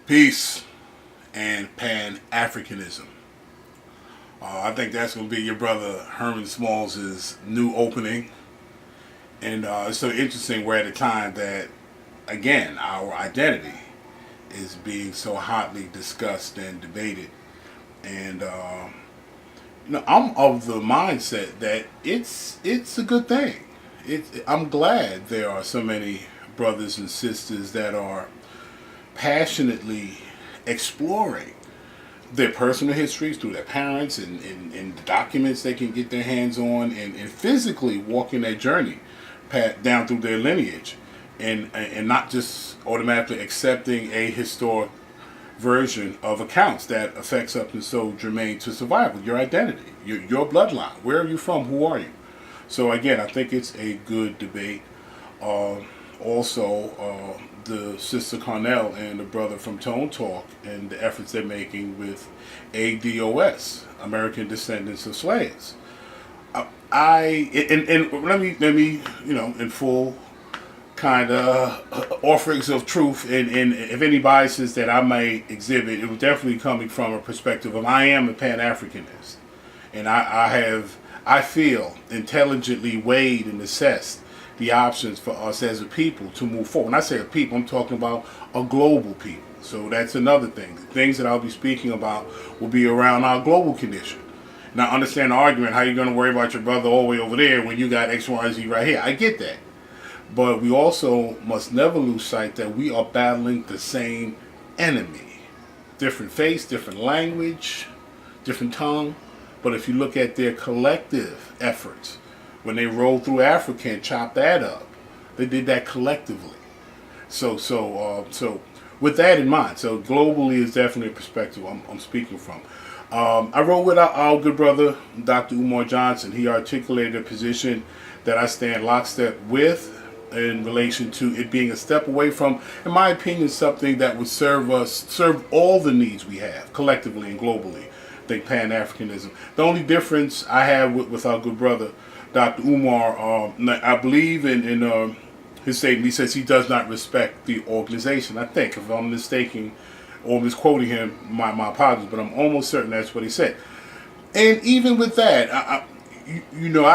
Peace and Pan-Africanism. I think that's going to be your brother Herman Smalls' new opening. And it's so interesting we're at a time that, again, our identity is being so hotly discussed and debated. And, I'm of the mindset that it's a good thing. I'm glad there are so many brothers and sisters that are passionately exploring their personal histories through their parents and the documents they can get their hands on, and physically walking that journey down through their lineage, and not just automatically accepting a historic version of accounts that affects something so germane to survival, your identity, your bloodline. Where are you from? Who are you? So again, I think it's a good debate. Also, the sister Cornell and the brother from Tone Talk and the efforts they're making with A.D.O.S, American Descendants of Slaves. Let me in full kind of offerings of truth, and if any biases that I may exhibit, it was definitely coming from a perspective of I am a Pan-Africanist, and I feel intelligently weighed and assessed the options for us as a people to move forward. When I say a people, I'm talking about a global people. So that's another thing. The things that I'll be speaking about will be around our global condition. Now, understand the argument, how you're going to worry about your brother all the way over there when you got X, Y, and Z right here. I get that. But we also must never lose sight that we are battling the same enemy. Different face, different language, different tongue. But if you look at their collective efforts, when they rolled through Africa and chopped that up, they did that collectively. So with that in mind, so globally is definitely a perspective I'm speaking from. I wrote with our good brother, Dr. Umar Johnson. He articulated a position that I stand lockstep with in relation to it being a step away from, in my opinion, something that would serve all the needs we have collectively and globally. I think Pan-Africanism. The only difference I have with our good brother, Dr. Umar, I believe in his statement, he says he does not respect the organization. I think, if I'm mistaken or misquoting him, my apologies, but I'm almost certain that's what he said. And even with that, I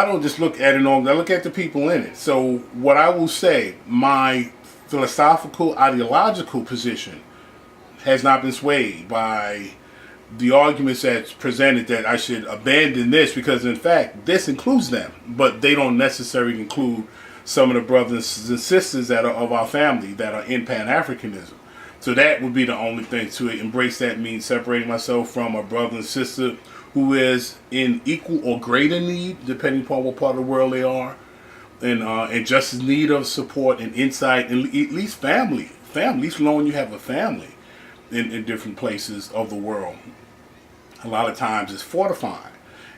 don't just look at an org, I look at the people in it. So what I will say, my philosophical, ideological position has not been swayed by the arguments that's presented that I should abandon this, because in fact this includes them, but they don't necessarily include some of the brothers and sisters that are of our family that are in Pan-Africanism. So that would be the only thing. To embrace that means separating myself from a brother and sister who is in equal or greater need, depending upon what part of the world they are, and just in need of support and insight, and at least family, at least knowing you have a family in different places of the world. A lot of times it's fortifying.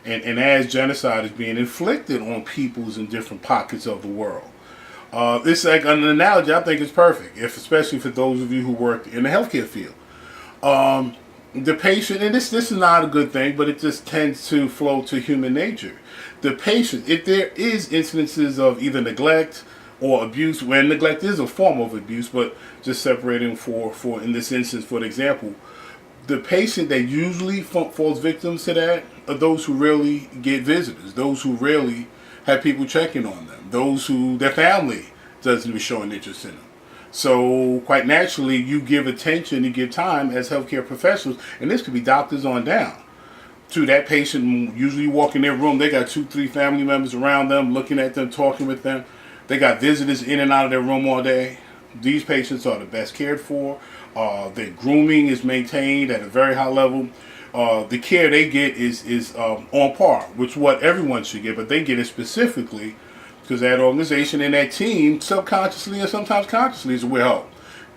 And as genocide is being inflicted on peoples in different pockets of the world. It's like an analogy I think is perfect, especially for those of you who work in the healthcare field. The patient, and this is not a good thing, but it just tends to flow to human nature. The patient, if there is incidences of either neglect or abuse, where neglect is a form of abuse, but just separating for in this instance, for example, the patient that usually falls victims to that are those who really get visitors, those who really have people checking on them, those who their family doesn't be showing interest in them. So quite naturally, you give attention, you give time as healthcare professionals, and this could be doctors on down, to that patient. Usually you walk in their room, they got 2-3 family members around them, looking at them, talking with them. They got visitors in and out of their room all day. These patients are the best cared for. Their grooming is maintained at a very high level. The care they get is on par, which what everyone should get, but they get it specifically because that organization and that team, subconsciously and sometimes consciously, is well,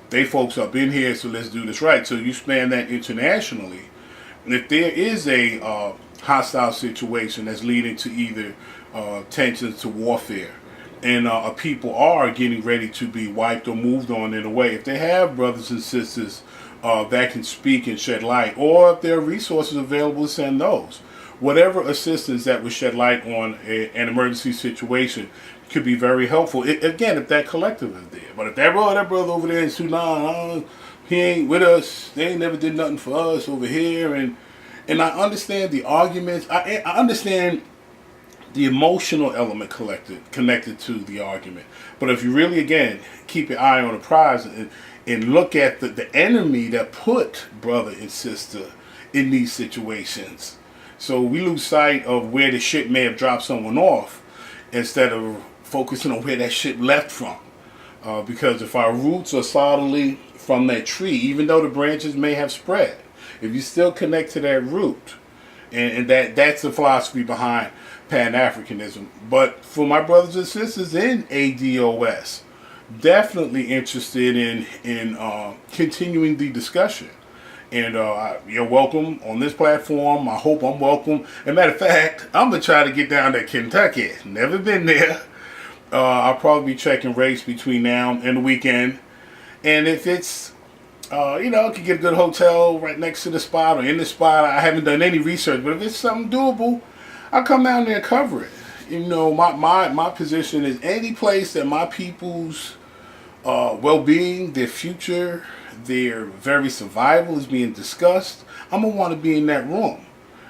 they folks up in here, so let's do this right. So you span that internationally. And if there is a hostile situation that's leading to either tensions to warfare, and people are getting ready to be wiped or moved on in a way, if they have brothers and sisters that can speak and shed light, or if there are resources available to send those, whatever assistance that would shed light on an emergency situation could be very helpful. Again, if that collective is there. But if that brother over there in Sudan, He ain't with us. They ain't never did nothing for us over here. And I understand the arguments. I understand the emotional element connected to the argument. But if you really, again, keep your eye on the prize and look at the enemy that put brother and sister in these situations. So we lose sight of where the shit may have dropped someone off instead of focusing on where that shit left from. Because if our roots are solidly from that tree, even though the branches may have spread, if you still connect to that root, and that's the philosophy behind Pan-Africanism. But for my brothers and sisters in A.D.O.S, definitely interested in continuing the discussion. And you're welcome on this platform. I hope I'm welcome. As a matter of fact, I'm going to try to get down to Kentucky. Never been there. I'll probably be checking rates between now and the weekend. And if it's, I could get a good hotel right next to the spot or in the spot. I haven't done any research, but if it's something doable, I'll come down there and cover it. My position is any place that my people's well-being, their future, their very survival is being discussed, I'm going to want to be in that room.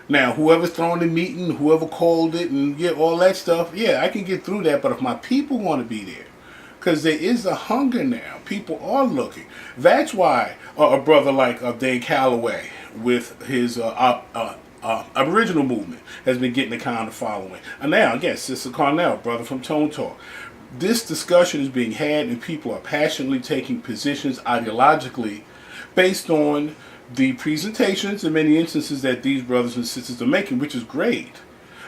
Now, whoever's throwing the meeting, whoever called it, and all that stuff, yeah, I can get through that. But if my people want to be there, because there is a hunger now, people are looking. That's why a brother like Dane Calloway with his Aboriginal movement has been getting the kind of following. And now, again, Sister Carnell, brother from Tone Talk. This discussion is being had and people are passionately taking positions ideologically based on the presentations in many instances that these brothers and sisters are making, which is great.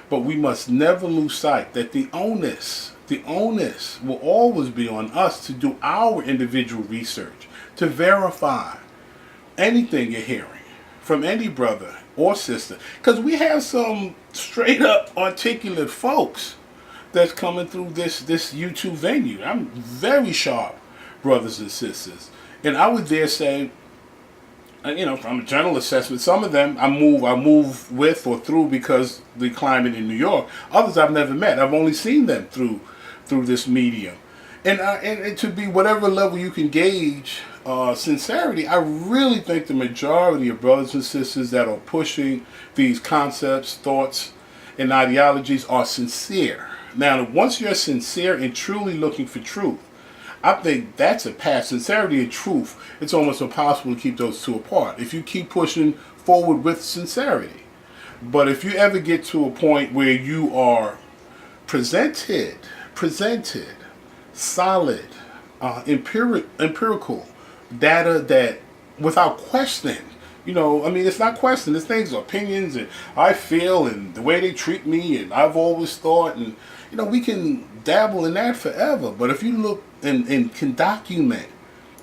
But we must never lose sight that the onus will always be on us to do our individual research, to verify anything you're hearing from any brother or sister. Because we have some straight up articulate folks that's coming through this YouTube venue. I'm very sharp brothers and sisters. And I would dare say, from a general assessment, some of them I move with or through because the climate in New York. Others I've never met. I've only seen them through this medium. And to be whatever level you can gauge sincerity, I really think the majority of brothers and sisters that are pushing these concepts, thoughts, and ideologies are sincere. Now, once you're sincere and truly looking for truth, I think that's a path. Sincerity and truth, it's almost impossible to keep those two apart if you keep pushing forward with sincerity. But if you ever get to a point where you are presented solid, empirical data that without question, it's not question, it's things, opinions, and I feel, and the way they treat me, and I've always thought, and we can dabble in that forever. But if you look and can document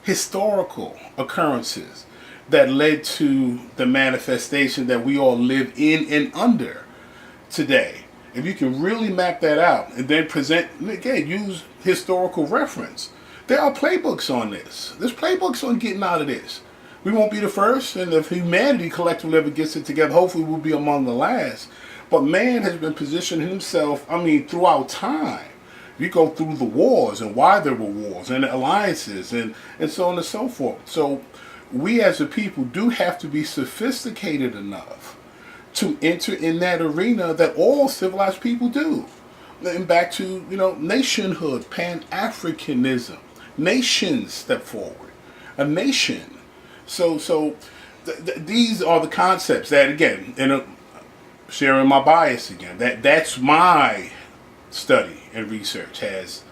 historical occurrences that led to the manifestation that we all live in and under today, if you can really map that out and then present, again, use historical reference, there are playbooks on this. There's playbooks on getting out of this. We won't be the first, and if humanity collectively ever gets it together, hopefully we'll be among the last. But man has been positioning himself, throughout time. You go through the wars and why there were wars and alliances and so on and so forth. So we as a people do have to be sophisticated enough to enter in that arena that all civilized people do. And back to, nationhood, Pan-Africanism. Nations step forward. A nation. So these are the concepts that, again, sharing my bias again, that's my study and research has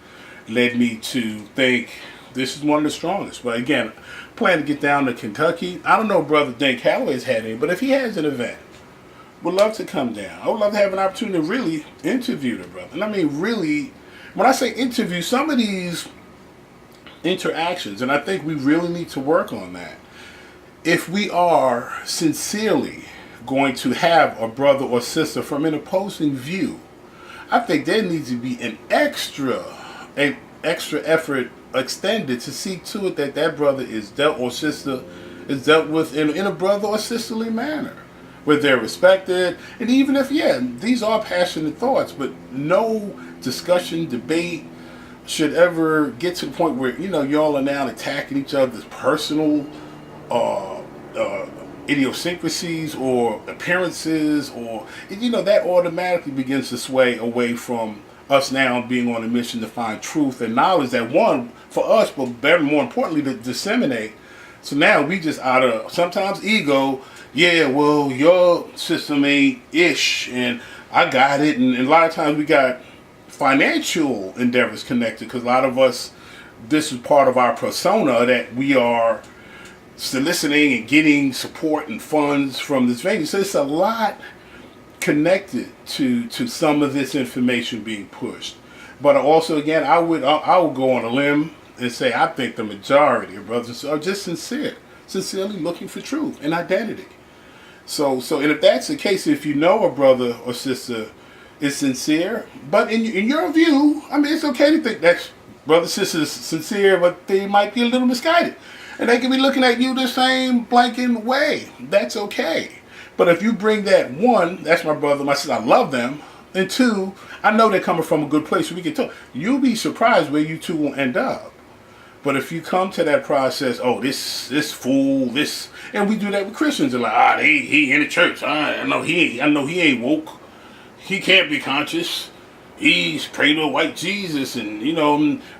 led me to think this is one of the strongest. But again, plan to get down to Kentucky. I don't know if Brother Dane Calloway's had any, but if he has an event, would love to come down. I would love to have an opportunity to really interview the brother. And really, when I say interview, some of these interactions, and I think we really need to work on that. If we are sincerely going to have a brother or sister from an opposing view, I think there needs to be an extra effort extended to see to it that brother is dealt or sister is dealt with in a brother or sisterly manner, where they're respected. And even if, these are passionate thoughts, but no discussion, debate should ever get to the point where, y'all are now attacking each other's personal uh, uh, idiosyncrasies or appearances, or that automatically begins to sway away from us now being on a mission to find truth and knowledge that one for us, but better, more importantly, to disseminate. So now we just out of sometimes ego. Yeah, well, your system ain't ish, and I got it, and a lot of times we got financial endeavors connected because a lot of us, this is part of our persona that we are soliciting and getting support and funds from this venue. So it's a lot connected to some of this information being pushed. But also, again, I would go on a limb and say I think the majority of brothers are just sincerely looking for truth and identity. So and if that's the case, if you know a brother or sister is sincere, but in your view, I mean, it's okay to think that brother sister is sincere, but they might be a little misguided, and they can be looking at you the same blanking way. That's okay. But if you bring that, one, that's my brother, my sister, I love them, and two, I know they're coming from a good place, so we can talk. You'll be surprised where you two will end up. But if you come to that process, oh, this fool, this, and we do that with Christians, they're like, he in the church. I know he ain't woke. He can't be conscious. He's praying to a white Jesus, and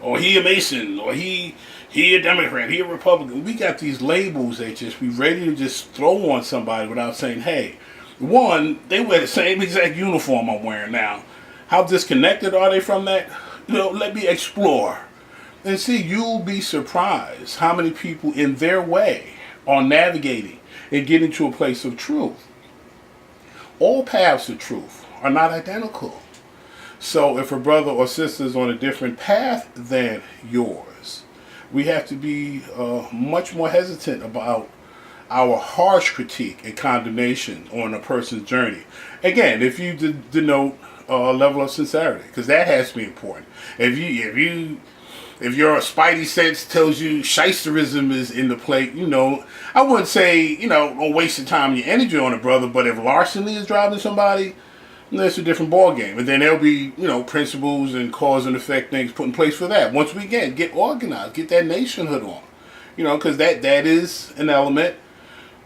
or he a Mason, or he a Democrat, he a Republican. We got these labels that just be ready to just throw on somebody without saying, hey, one, they wear the same exact uniform I'm wearing now. How disconnected are they from that? Let me explore. And see, you'll be surprised how many people in their way are navigating and getting to a place of truth. All paths to truth are not identical. So if a brother or sister is on a different path than yours, we have to be much more hesitant about our harsh critique and condemnation on a person's journey. Again, if you denote a level of sincerity, because that has to be important. If your spidey sense tells you shysterism is in the plate, I wouldn't say, don't waste your time and your energy on it, brother, but if larceny is driving somebody, that's a different ball game. And then there'll be, principles and cause and effect things put in place for that. Once we get organized, get that nationhood on, because that is an element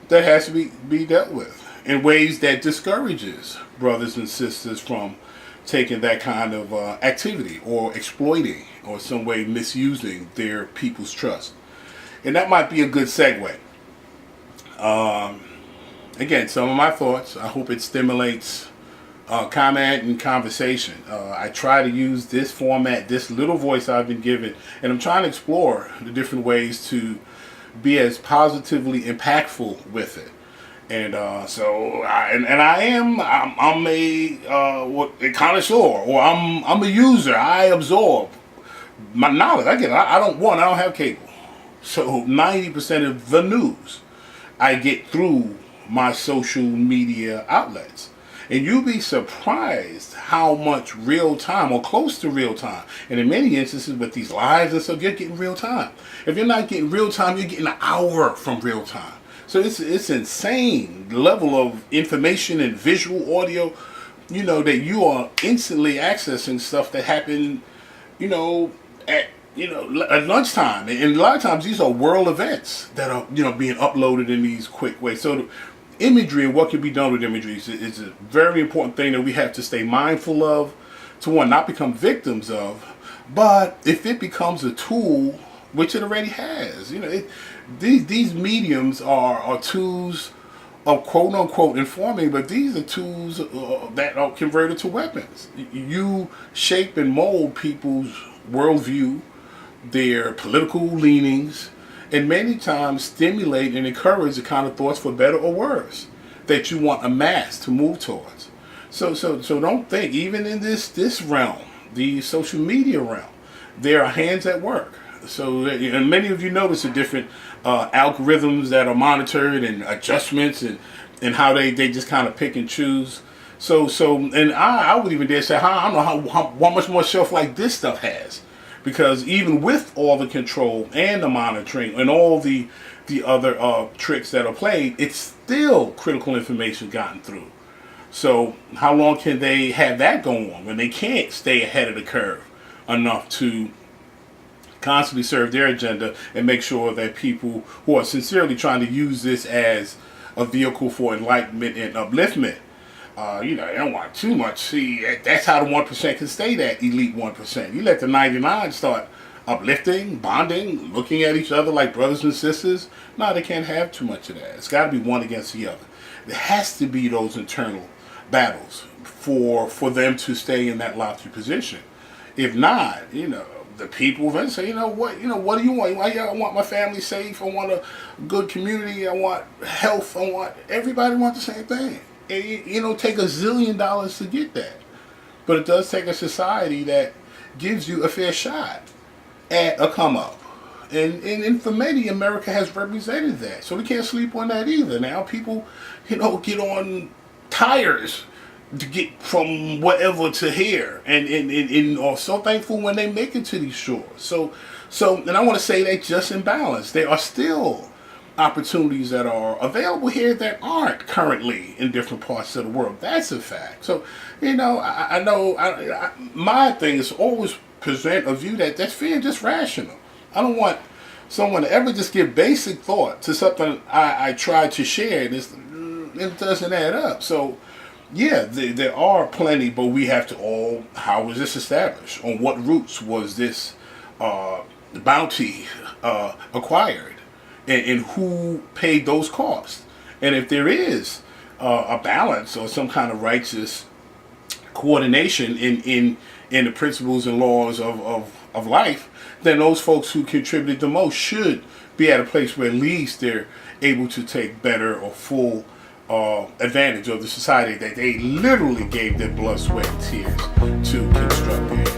that has to be dealt with in ways that discourages brothers and sisters from taking that kind of activity or exploiting or some way misusing their people's trust. And that might be a good segue. Again, some of my thoughts. I hope it stimulates comment and conversation. I try to use this format, this little voice I've been given, and I'm trying to explore the different ways to be as positively impactful with it. And I'm a connoisseur, or I'm a user. I absorb my knowledge. I don't have cable, so 90% of the news I get through my social media outlets. And you'll be surprised how much real time or close to real time. And in many instances with these lives and stuff, you're getting real time. If you're not getting real time, you're getting an hour from real time. So it's insane level of information and visual audio, that you are instantly accessing stuff that happened, at lunchtime. And a lot of times these are world events that are, being uploaded in these quick ways. So imagery and what can be done with imagery is a very important thing that we have to stay mindful of, to one, not become victims of, but if it becomes a tool, which it already has, these mediums are tools of quote unquote informing, but these are tools that are converted to weapons. You shape and mold people's worldview, their political leanings, and many times stimulate and encourage the kind of thoughts, for better or worse, that you want a mass to move towards. So don't think, even in this realm, the social media realm, there are hands at work. So, and many of you notice the different algorithms that are monitored and adjustments and how they just kind of pick and choose. So and I would even dare say, I don't know how much more shelf life this stuff has. Because even with all the control and the monitoring and all the other tricks that are played, it's still critical information gotten through. So how long can they have that going on when they can't stay ahead of the curve enough to constantly serve their agenda and make sure that people who are sincerely trying to use this as a vehicle for enlightenment and upliftment, they don't want too much. See, that's how the 1% can stay that elite 1%. You let the 99 start uplifting, bonding, looking at each other like brothers and sisters. No, they can't have too much of that. It's got to be one against the other. There has to be those internal battles for them to stay in that lofty position. If not, the people then say, what do you want? I want my family safe. I want a good community. I want health. Everybody wants the same thing. And take $1 zillion to get that. But it does take a society that gives you a fair shot at a come up. And for many, America has represented that. So we can't sleep on that either. Now people, get on tires to get from whatever to here, and are so thankful when they make it to these shores. So and I want to say that just in balance, there are still opportunities that are available here that aren't currently in different parts of the world. That's a fact. So I know my thing is always present a view that's fair and just rational. I don't want someone to ever just give basic thought to something I try to share. It doesn't add up. So yeah, there are plenty, but we have to how was this established? On what roots was this bounty acquired? And who paid those costs? And if there is a balance or some kind of righteous coordination in the principles and laws of life, then those folks who contributed the most should be at a place where at least they're able to take better or full advantage of the society that they literally gave their blood, sweat, and tears to construct.